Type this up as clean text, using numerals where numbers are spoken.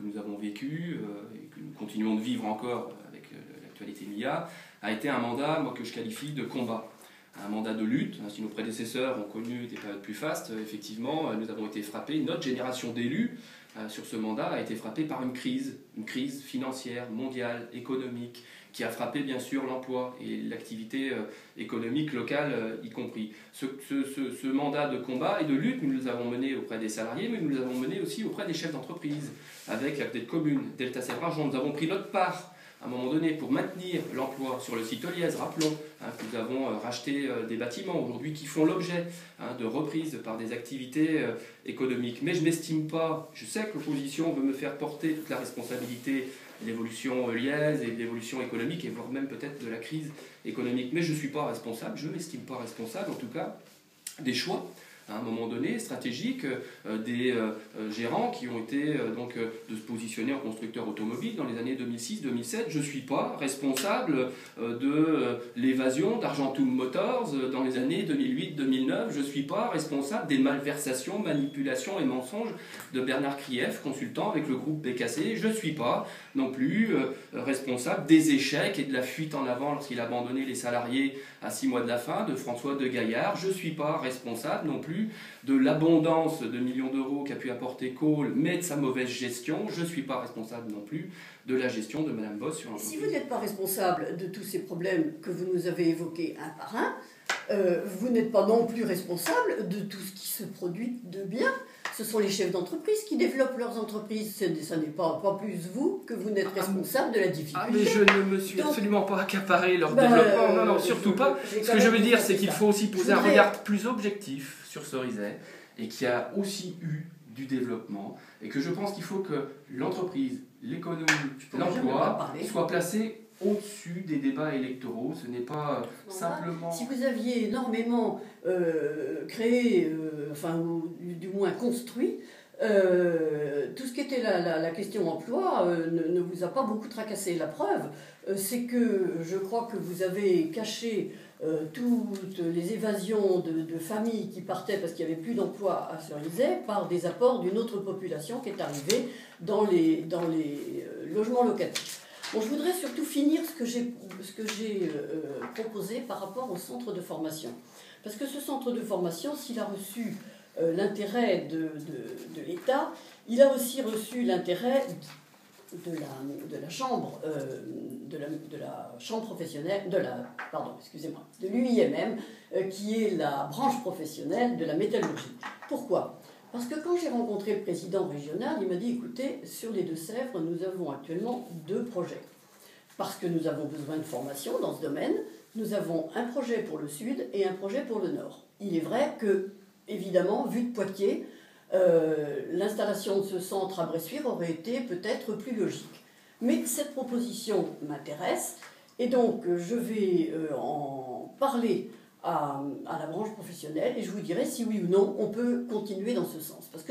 que nous avons vécu et que nous continuons de vivre encore avec l'actualité de l'IA a été un mandat, moi, que je qualifie de combat. Un mandat de lutte. Si nos prédécesseurs ont connu des périodes plus fastes, effectivement, nous avons été frappés, notre génération d'élus sur ce mandat a été frappée par une crise financière, mondiale, économique, qui a frappé bien sûr l'emploi et l'activité économique locale y compris. Ce mandat de combat et de lutte, nous l'avons mené auprès des salariés, mais nous l'avons mené aussi auprès des chefs d'entreprise, avec la des communes, Delta Sèvres-Argens. Nous avons pris notre part à un moment donné pour maintenir l'emploi sur le site Oliez. Rappelons que nous avons racheté des bâtiments aujourd'hui qui font l'objet de reprises par des activités économiques. Mais je n'estime pas, je sais que l'opposition veut me faire porter toute la responsabilité de l'évolution Oliez et de l'évolution économique et voire même peut-être de la crise économique. Mais je ne suis pas responsable, je ne m'estime pas responsable en tout cas des choix à un moment donné, stratégique, des gérants qui ont été de se positionner en constructeur automobile dans les années 2006-2007. Je ne suis pas responsable de l'évasion d'Argentum Motors dans les années 2008-2009. Je ne suis pas responsable des malversations, manipulations et mensonges de Bernard Krief, consultant avec le groupe BKC. Je ne suis pas non plus responsable des échecs et de la fuite en avant lorsqu'il a abandonné les salariés à 6 mois de la fin de François de Gaillard. Je ne suis pas responsable non plus de l'abondance de millions d'euros qu'a pu apporter Kohl, mais de sa mauvaise gestion. Je ne suis pas responsable non plus de la gestion de Mme Boss sur l'entreprise. Si vous n'êtes pas responsable de tous ces problèmes que vous nous avez évoqués un par un, vous n'êtes pas non plus responsable de tout ce qui se produit de bien. Ce sont les chefs d'entreprise qui développent leurs entreprises. Ce n'est pas plus vous que vous n'êtes responsable de la difficulté. Ah, mais je ne me suis absolument pas accaparé leur développement. Non, surtout pas. Ce que je veux dire, c'est qu'il faut aussi poser un regard plus objectif sur Cerizay et qu'il y a aussi eu du développement et que je pense qu'il faut que l'entreprise, l'économie, l'emploi soient placés au-dessus des débats électoraux. Ce n'est pas simplement... Si vous aviez énormément créé, ou du moins construit, tout ce qui était la question emploi ne vous a pas beaucoup tracassé. La preuve, c'est que je crois que vous avez caché toutes les évasions de familles qui partaient parce qu'il n'y avait plus d'emploi à Cerizay par des apports d'une autre population qui est arrivée dans les logements locatifs. Bon, je voudrais surtout finir ce que j'ai proposé par rapport au centre de formation. Parce que ce centre de formation, s'il a reçu l'intérêt de l'État, il a aussi reçu l'intérêt de la chambre professionnelle, de l'UIMM, qui est la branche professionnelle de la métallurgie. Pourquoi ? Parce que quand j'ai rencontré le président régional, il m'a dit, écoutez, sur les Deux-Sèvres, nous avons actuellement 2 projets. Parce que nous avons besoin de formation dans ce domaine, nous avons un projet pour le Sud et un projet pour le Nord. Il est vrai que, évidemment, vu de Poitiers, l'installation de ce centre à Bressuire aurait été peut-être plus logique. Mais cette proposition m'intéresse et donc je vais en parler à la branche professionnelle et je vous dirai si oui ou non on peut continuer dans ce sens. Parce que